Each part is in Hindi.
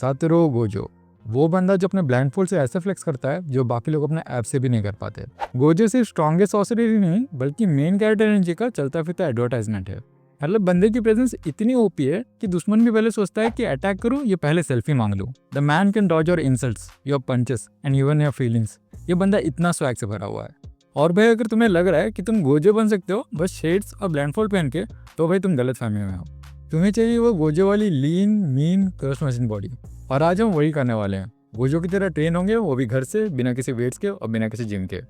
सातोरू गोजो वो बंदा जो अपने ब्लाइंड फोल्ड से ऐसे फ्लेक्स करता है जो बाकी लोग अपने ऐप से भी नहीं कर पाते। गोजो सिर्फ स्ट्रॉन्गेस्ट सॉर्सरर ही नहीं बल्कि मेन कैरेक्टर एनर्जी का चलता फिरता एडवर्टाइजमेंट है। मतलब बंदे की प्रेजेंस इतनी ओपी है कि दुश्मन भी पहले सोचता है कि अटैक करूं ये पहले सेल्फी मांग लूं। The man can dodge your insults, your punches and even your feelings. ये बंदा इतना स्वैग से भरा हुआ है। और भाई अगर तुम्हें लग रहा है कि तुम गोजो बन सकते हो बस शेड्स और ब्लाइंड फोल्ड पहन के, तो भाई तुम गलत फहमी में हो। तुम्हें चाहिए वो गोजो वाली लीन मीन क्रश मशीन बॉडी। और आज हम वही करने वाले हैं। गोजो की तरह ट्रेन होंगे, वो भी घर से, बिना किसी वेट्स के और बिना किसी जिम के।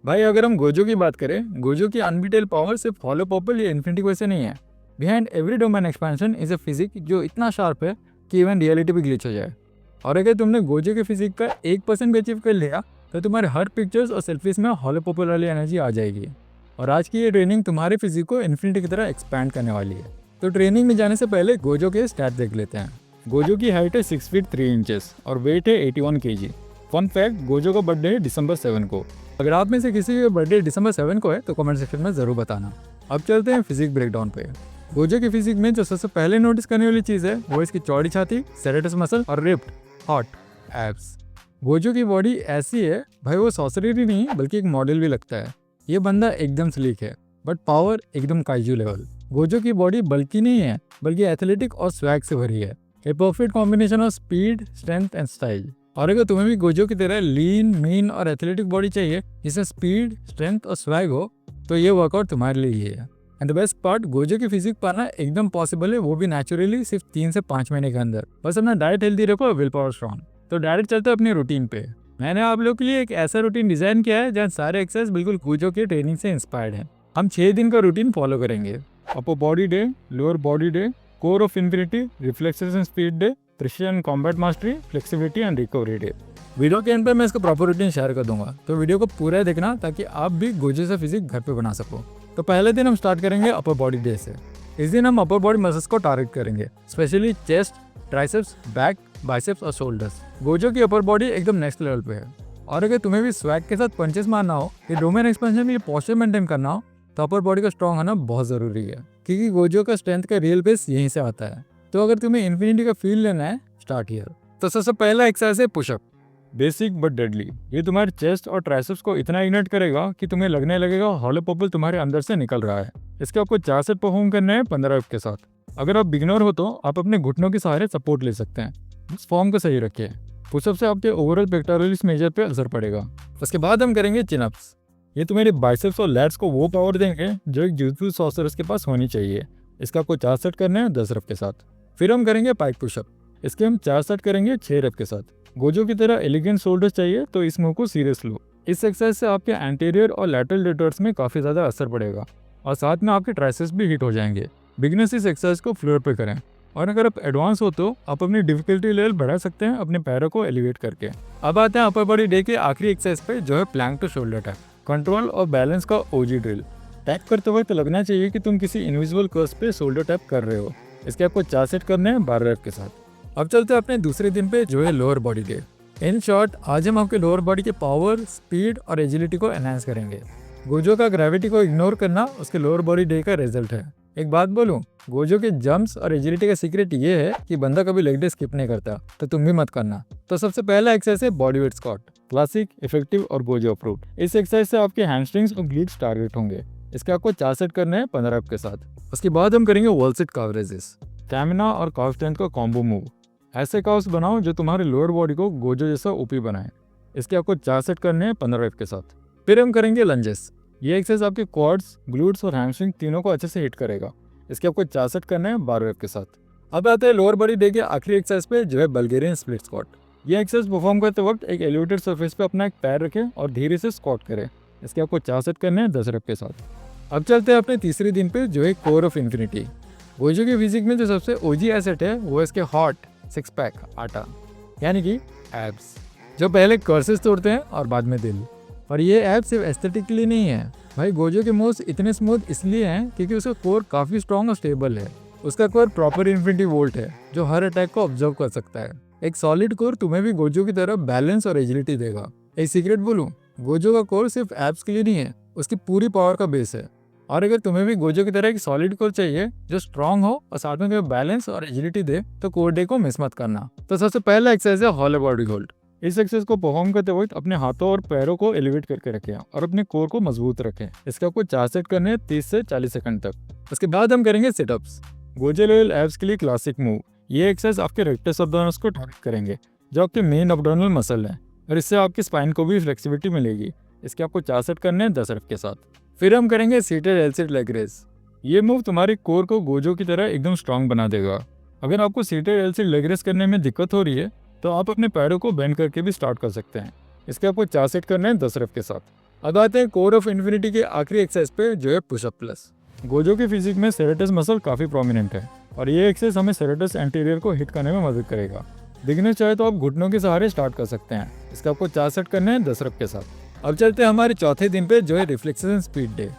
भाई अगर हम गोजो की बात करें, गोजो की अनबीटेबल पावर सिर्फ हॉलो पर्पल या इन्फिनिटी वजह से नहीं है। Behind every domain expansion is a physique जो इतना शार्प है कि इवन रियलिटी भी ग्लिच हो जाए। और अगर तुमने गोजो के फिजिक का 1% भी अचीव कर लिया तो तुम्हारे हर पिक्चर्स और सेल्फीज में हॉलो पर्पल वाली एनर्जी आ जाएगी। और आज की ये ट्रेनिंग तुम्हारे फिजिक को इन्फिनिटी की तरह एक्सपैंड करने वाली है। तो ट्रेनिंग में जाने से पहले गोजो के स्टैट देख लेते हैं। गोजो की हाइट है 6 फीट 3 इंचेस और वेट है 81 kg। फन फैक्ट, गोजो का बर्थडे है दिसंबर 7 को। अगर आप में से किसी का बर्थडे दिसंबर 7 को है तो कमेंट सेक्शन में जरूर बताना। अब चलते हैं फिजिक ब्रेकडाउन पे। गोजो की फिजिक में जो सबसे पहले नोटिस करने वाली चीज है वो इसकी चौड़ी छाती, सेरेटस मसल और रिप्ड हॉट एब्स। गोजो की बॉडी ऐसी है भाई, वो सॉर्सरर ही नहीं बल्कि एक मॉडल भी लगता है। ये बंदा एकदम स्लीक है बट पावर एकदम काइजू लेवल। गोजो की बॉडी बल्कि नहीं है बल्कि एथलेटिक और स्वैग से भरी है। A perfect combination of speed, strength and style. और अगर तुम्हें भी गोजो की तरह लीन मीन और एथलेटिक बॉडी चाहिए जिसमें स्पीड, स्ट्रेंथ और स्वैग हो, तो ये वर्कआउट तुम्हारे लिए ही है। And the best part, Gojo की फिजिक पाना एकदम पॉसिबल है, वो भी नेचुरली सिर्फ 3 से 5 महीने के अंदर। बस अपना डाइट हेल्दी रखो और विल पावर स्ट्रॉन्ग। तो डायरेक्ट चलते अपनी रूटीन पे। मैंने आप लोग के लिए एक ऐसा रूटीन डिजाइन किया है जहाँ सारे एक्सरसाइज बिल्कुल गोजो की ट्रेनिंग से इंस्पायर्ड है। हम 6 दिन का रूटीन फॉलो करेंगे। Upper body day, lower body day, core of infinity, reflexes and speed day, precision combat mastery, flexibility and recovery day. Video के एंड पे मैं इसका प्रॉपर रूटीन शेयर कर दूंगा, तो वीडियो को पूरा देखना ताकि आप भी गोजो से फिजिक घर पे बना सको। तो पहले दिन हम स्टार्ट करेंगे अपर बॉडी डे से। इस दिन हम अपर बॉडी मसल्स को टारगेट करेंगे, specially chest, triceps, back, biceps और शोल्डर्स। गोजो की अपर बॉडी एकदम नेक्स्ट लेवल पे है। और अगर तुम्हें भी स्वैग के साथ पंचेस मारना हो, ये डोमेन एक्सपेंशन में ये पोस्चर मेंटेन करना हो, तो अपर बॉडी का स्ट्रॉन्ग होना बहुत जरूरी है, क्योंकि गोजो का स्ट्रेंथ का रियल बेस यहीं से आता है। तो अगर तुम्हें इन्फिनिटी का फील लेना है, स्टार्ट हियर। तो सबसे पहला एक्सरसाइज है पुशअप। Basic but deadly. ये तुम्हारे चेस्ट और ट्राइसेप्स को इतना इग्नाइट करेगा कि तुम्हें लगने लगेगा हॉलो पर्पल तुम्हारे अंदर से निकल रहा है। इसके आपको 4 सेट परफॉर्म करने हैं 15 रेप के साथ। अगर आप बिगिनर हो तो आप अपने घुटनों के सहारे सपोर्ट ले सकते हैं। इस फॉर्म को सही रखिए। पुशअप से आपके ओवरऑल पेक्टोरलिस मेजर पे असर पड़ेगा। उसके बाद हम करेंगे चिनअप्स। ये तुम्हारे बाइसेप्स और लैट्स को वो पावर देंगे जो एक जित्सु सॉर्सरर के पास होनी चाहिए। इसका आपको 4 सेट करने हैं 10 रेप के साथ। फिर हम करेंगे पाइक पुशअप। इसके हम 4 सेट करेंगे 6 रेप के साथ। गोजो की तरह एलिगेंट शोल्डर्स चाहिए तो इस मूव को सीरियस लो। इस एक्सरसाइज से आपके एंटीरियर और लैटरल डेटर्स में काफ़ी ज़्यादा असर पड़ेगा और साथ में आपके ट्राइसेप्स भी हिट हो जाएंगे। बिगिनर्स इस एक्सरसाइज को फ्लोर पे करें, और अगर आप एडवांस हो तो आप अपनी डिफिकल्टी लेवल बढ़ा सकते हैं अपने पैरों को एलिवेट करके। अब आते हैं अपर बॉडी डे के आखिरी एक्सरसाइज पे, जो है plank to shoulder tap. Control और बैलेंस का ओजी ड्रिल। टैप करते वक्त लगना चाहिए कि तुम किसी इनविजिबल कर्स पे शोल्डर टैप कर रहे हो। इसके आपको 4 सेट करने हैं 12 रेप के साथ। अब चलते हैं अपने दूसरे दिन पे, जो है lower body day. In short, आज हम आपके लोअर बॉडी के पावर, स्पीड और एजिलिटी को एनहांस करेंगे। गोजो का ग्रेविटी को इग्नोर करना उसके लोअर बॉडी डे का रिजल्ट है। एक बात बोलूं, गोजो के जंप्स और एजिलिटी का सीक्रेट ये है कि बंदा कभी लेग डे स्किप नहीं करता, तो तुम भी मत करना। तो सबसे पहला एक्सरसाइज है body weight squat. Classic, effective और गोजो अप्रूव्ड। इस एक्सरसाइज से आपके हैमस्ट्रिंग्स और ग्लीट्स टारगेट होंगे। इसके आपको 4 सेट करने हैं 15 रेप के साथ। उसके बाद हम करेंगे वॉल सिट काफ रेजेस। स्टैमिना और काफ स्ट्रेंथ का कॉम्बो मूव। ऐसे काफ्स बनाओ जो तुम्हारे लोअर बॉडी को गोजो जैसा ओपी बनाए। इसके आपको 4 सेट करने हैं 15 रेप के साथ। फिर हम करेंगे लंजेस। ये एक्सरसाइज आपके क्वाड्स, ग्लूट्स और हैमस्ट्रिंग तीनों को अच्छे से हिट करेगा। इसके आपको 4 सेट करने हैं 12 रेप के साथ। अब आते हैं लोअर बॉडी डे के आखिरी एक्सरसाइज पे, जो है बल्गेरियन स्प्लिट स्क्वाट। ये एक्सरसाइज परफॉर्म करते वक्त एक एलिवेटेड सरफेस पे अपना एक पैर रखें और धीरे से स्क्वाट करें। इसके आपको 4 सेट करने हैं 10 रेप के साथ। अब चलते हैं अपने तीसरे दिन पे, जो है कोर ऑफ इन्फिनिटी। गोजो की फिजिक में जो सबसे ओजी एसेट है वो इसके हॉट 6 पैक आटा, यानी कि एब्स, जो पहले कर्सेस तोड़ते हैं और बाद में दिल। और ये एब्स सिर्फ एस्थेटिकली नहीं है भाई, गोजो के मूव्स इतने स्मूथ इसलिए हैं क्योंकि उसका कोर काफ़ी स्ट्रॉन्ग और स्टेबल है। उसका कोर प्रॉपर इन्फिनिटी वोल्ट है जो हर अटैक को ऑब्जर्व कर सकता है। एक सॉलिड कोर तुम्हें भी गोजो की तरह बैलेंस और एजिलिटी देगा। एक सीक्रेट बोलूं, गोजो का कोर सिर्फ एब्स के लिए नहीं है, उसकी पूरी पावर का बेस है। और अगर तुम्हें भी गोजो की तरह एक सॉलिड कोर चाहिए जो स्ट्रांग हो और साथ में तुम्हें बैलेंस और एजिलिटी दे, तो कोर डे को मिस मत करना। तो सबसे पहला एक्सरसाइज है हॉलो बॉडी होल्ड। इस एक्सरसाइज को परफॉर्म करते वक्त अपने हाथों और पैरों को एलिवेट करके रखें और अपने कोर को मजबूत रखें। इसके आपको 4 सेट करने हैं 30 से 40 सेकंड तक। उसके बाद हम करेंगे सिटअप्स। गोजो लेवल एब्स के लिए क्लासिक मूव। ये एक्सरसाइज आपके रेक्टस अब्डोमिनल्स को टारगेट करेंगे जो आपके मेन अब्डोमिनल मसल है, और इससे आपकी स्पाइन को भी फ्लेक्सिबिलिटी मिलेगी। इसके आपको 4 सेट करने हैं 10 रेप के साथ। फिर हम करेंगे सीटेड एल-सिट लेग रेस। ये मूव तुम्हारे कोर को गोजो की तरह एकदम स्ट्रांग बना देगा। अगर आपको सीटेड एल-सिट लेग रेस करने में दिक्कत हो रही है तो आप अपने पैरों को बेंड करके भी स्टार्ट कर सकते हैं। इसके आपको 4 सेट करने हैं 10 रेप के साथ। अब आते हैं कोर ऑफ इन्फिनिटी के आखिरी एक्सरसाइज पे, जो है पुशअप प्लस। गोजो की फिजिक में सेरेटस मसल काफ़ी प्रोमिनेंट है और ये एक्सरसाइज हमें सेरेटस एंटीरियर को हिट करने में मदद करेगा। बिगिनर चाहे तो आप घुटनों के सहारे स्टार्ट कर सकते हैं। इसका आपको 4 सेट करने हैं 10 रेप के साथ। अब चलते हैं हमारे चौथे दिन पे, जो है रिफ्लेक्सेस एंड स्पीड डे।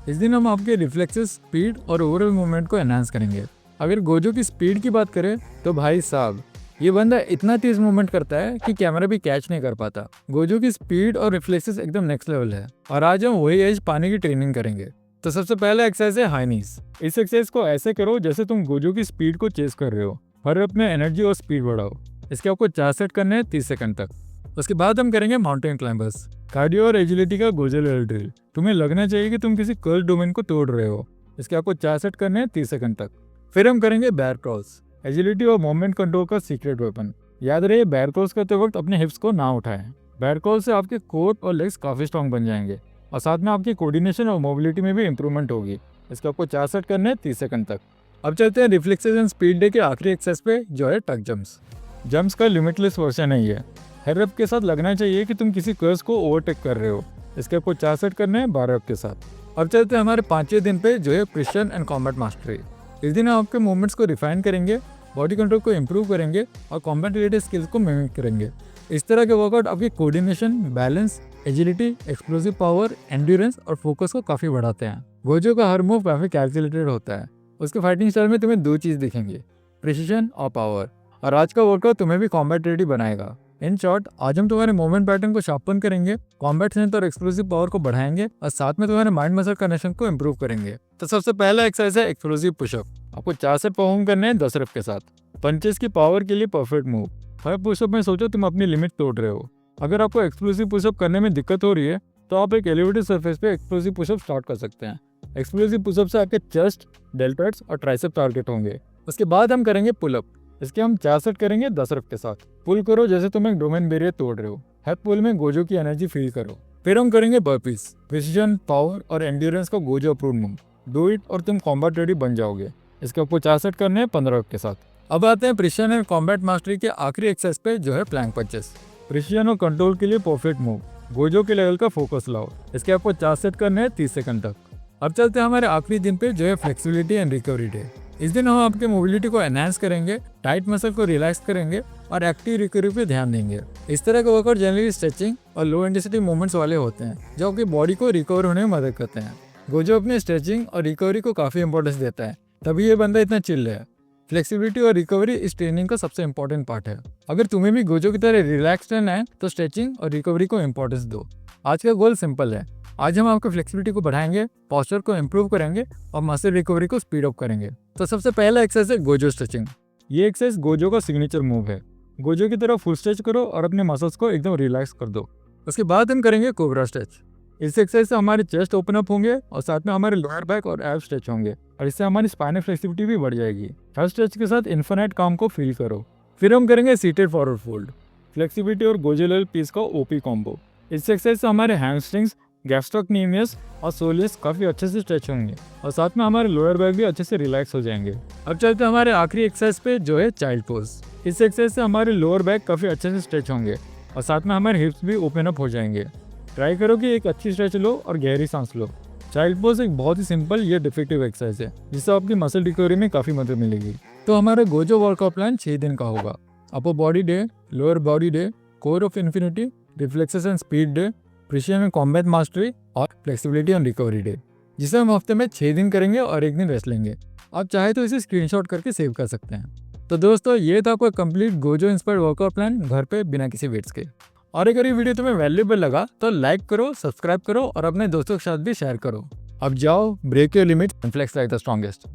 इस दिन हम आपके रिफ्लेक्सेस, स्पीड और ओवरऑल मूवमेंट को एनहांस करेंगे। अगर गोजो की स्पीड की बात करें तो भाई साहब, ये बंदा इतना तेज मूवमेंट करता है कि कैमरा भी कैच नहीं कर पाता। गोजो की स्पीड और रिफ्लेक्सेस एकदम नेक्स्ट लेवल है और आज हम वही एज पाने की ट्रेनिंग करेंगे। तो सबसे पहला एक्सरसाइज है हाई नीज। इस एक्सरसाइज को ऐसे करो जैसे तुम गोजो की स्पीड को चेस कर रहे हो। हर रेप में एनर्जी और स्पीड बढ़ाओ। इसके आपको 4 सेट करने हैं 30 सेकंड तक। उसके बाद हम करेंगे माउंटेन क्लाइंबर्स। कार्डियो और एजिलिटी का गोजो लेवल ड्रिल। तुम्हें लगना चाहिए कि तुम किसी कर्ल डोमेन को तोड़ रहे हो। इसके आपको 4 सेट करने हैं 30 सेकंड तक। फिर हम करेंगे बेयर क्रॉल्स। एजिलिटी और मूवमेंट कंट्रोल का सीक्रेट वेपन। याद रहे, बेयर क्रॉल्स करते वक्त अपने हिप्स को ना उठाएं। बेयर क्रॉल से आपके कोर और लेग्स काफी स्ट्रॉन्ग बन जाएंगे और साथ में आपकी कोऑर्डिनेशन और मोबिलिटी में भी इंप्रूवमेंट होगी। इसका आपको 4 सेट करने हैं 30 सेकंड तक। अब चलते हैं रिफ्लेक्सेस एंड स्पीड डे के आखिरी एक्सरसाइज पे, जो है टक जंप्स। जंप्स का लिमिटलेस वर्जन है ये। हर रेप के साथ लगना चाहिए कि तुम किसी कर्स को ओवरटेक कर रहे हो। इसके आपको 4 सेट करने हैं 12 रेप के साथ। अब चलते हैं हमारे 5वें दिन पे, जो है प्रिसिजन एंड कॉम्बैट मास्टरी। इस दिन हम आपके मूवमेंट्स को रिफाइन करेंगे, बॉडी कंट्रोल को इम्प्रूव करेंगे और कॉम्बैट रिलेटेड स्किल्स को मिमिक करेंगे। इस तरह के वर्कआउट आपकी coordination, balance, agility, explosive power, endurance और फोकस को काफ़ी बढ़ाते हैं। गोजो का हर मूव काफ़ी कैलकुलेटेड होता है। उसके फाइटिंग स्टाइल में तुम्हें 2 चीज़ दिखेंगे, प्रिसिजन और पावर। और आज का वर्कआउट तुम्हें भी कॉम्बैट रेडी बनाएगा। इन शॉर्ट, आज हम तुम्हारे मूवमेंट पैटर्न को शार्पन करेंगे, कॉम्बैट सेंस और एक्सप्लोसिव पावर को बढ़ाएंगे और साथ में तुम्हारे माइंड मसल कनेक्शन को इम्प्रूव करेंगे। तो सबसे पहला एक्सरसाइज है एक्सप्लोसिव पुशअप। आपको 4 सेट परफॉर्म करने हैं 10 रेप के साथ। पंचेस की पावर के लिए परफेक्ट मूव। हर पुशअप में सोचो तुम अपनी लिमिट तोड़ रहे हो। अगर आपको एक्सप्लोसिव पुशअप करने में दिक्कत हो रही है तो आप एक एलिवेटेड सरफेस पे एक्सप्लोसिव पुशअप स्टार्ट कर सकते हैं। एक्सप्लोसिव पुशअप से आपके चेस्ट, डेल्टॉइड्स और ट्राइसेप टारगेट होंगे। उसके बाद हम करेंगे पुलअप। इसके हम 4 सेट करेंगे 10 रेप के साथ। पुल करो जैसे तुम एक डोमेन बैरियर तोड़ रहे हो। हर पुल में गोजो की एनर्जी फील करो। फिर हम करेंगे बर्पीज। प्रिसिजन, पावर और एंड्योरेंस का Gojo approve move. Do it और तुम कॉम्बैट रेडी बन जाओगे। इसके आपको 4 सेट करने हैं 15 रेप के साथ। अब आते हैं प्रिसिजन एंड कॉम्बैट मास्टरी के आखिरी एक्सरसाइज पे, जो है प्लैंक पंचेस। प्रिसिजन और कंट्रोल के लिए परफेक्ट मूव। गोजो के लेवल का फोकस लाओ। इसके आपको 4 सेट करने हैं 30 सेकंड तक। अब चलते हैं हमारे आखिरी दिन पे, जो है फ्लेक्सिबिलिटी एंड रिकवरी डे। इस दिन हम आपके मोबिलिटी को एनहांस करेंगे, टाइट मसल को रिलैक्स करेंगे और एक्टिव रिकवरी पे ध्यान देंगे। इस तरह के वर्कआउट जनरली स्ट्रेचिंग और लो इंटेंसिटी मूवमेंट्स वाले होते हैं जो आपकी बॉडी को रिकवर होने में मदद करते हैं। गोजो अपने स्ट्रेचिंग और रिकवरी को काफ़ी इंपॉर्टेंस देता है, तभी ये बंदा इतना चिल है। फ्लेक्सिबिलिटी और रिकवरी इस ट्रेनिंग का सबसे इंपॉर्टेंट पार्ट है। अगर तुम्हें भी गोजो की तरह रिलैक्स रहना है तो स्ट्रेचिंग और रिकवरी को इंपॉर्टेंस दो। आज का गोल सिंपल है। आज हम आपको फ्लेक्सिबिलिटी को बढ़ाएंगे, पोस्चर को इम्प्रूव करेंगे और मसल रिकवरी को स्पीड अप करेंगे। तो सबसे पहला एक्सरसाइज है गोजो स्ट्रेचिंग। ये एक्सरसाइज गोजो का सिग्नेचर मूव है। गोजो की तरह फुल स्ट्रेच करो और अपने मसल्स को एकदम रिलैक्स कर दो। उसके बाद हम करेंगे कोबरा स्ट्रेच। इस एक्सरसाइज से हमारे चेस्ट ओपन अप होंगे और साथ में हमारे लोअर बैक और एब स्ट्रेच होंगे और इससे हमारी स्पाइनल फ्लेक्सिबिलिटी भी बढ़ जाएगी। हर स्ट्रेच के साथ इन्फिनिट काम को फील करो। फिर हम करेंगे सीटेड फॉरवर्ड फोल्ड। फ्लेक्सिबिलिटी और गोजो लेवल पीस का ओपी कॉम्बो। इस एक्सरसाइज से हमारे हैमस्ट्रिंग्स, गैस्ट्रोक्नीमियस और सोलियस काफ़ी अच्छे से स्ट्रेच होंगे और साथ में हमारे लोअर बैक भी अच्छे से रिलैक्स हो जाएंगे। अब चलते हैं हमारे आखिरी एक्सरसाइज पे, जो है चाइल्ड पोज। इस एक्सरसाइज से हमारे लोअर बैक काफ़ी अच्छे से स्ट्रेच होंगे और साथ में हमारे हिप्स भी ओपन अप हो जाएंगे। ट्राई करो कि एक अच्छी स्ट्रेच लो और गहरी सांस लो। चाइल्ड पोज एक बहुत ही सिंपल ये डिफेक्टिव एक्सरसाइज है जिससे आपकी मसल रिकवरी में काफ़ी मदद मिलेगी। तो हमारा गोजो वर्कआउट प्लान 6 दिन का होगा। Upper body day, lower body day, core of infinity, reflexes and speed day, precision and combat mastery और फ्लेक्सिबिलिटी एंड रिकवरी डे, जिसे हम हफ्ते में 6 दिन करेंगे और 1 दिन रेस्ट लेंगे। आप चाहे तो इसे स्क्रीनशॉट करके सेव कर सकते हैं। तो दोस्तों, ये था आपका complete Gojo inspired workout plan घर पे बिना किसी वेट्स के। और अगर ये वीडियो तुम्हें वैल्यूएबल लगा तो लाइक करो, सब्सक्राइब करो और अपने दोस्तों के साथ भी शेयर करो। अब जाओ, break your limit and flex like the strongest.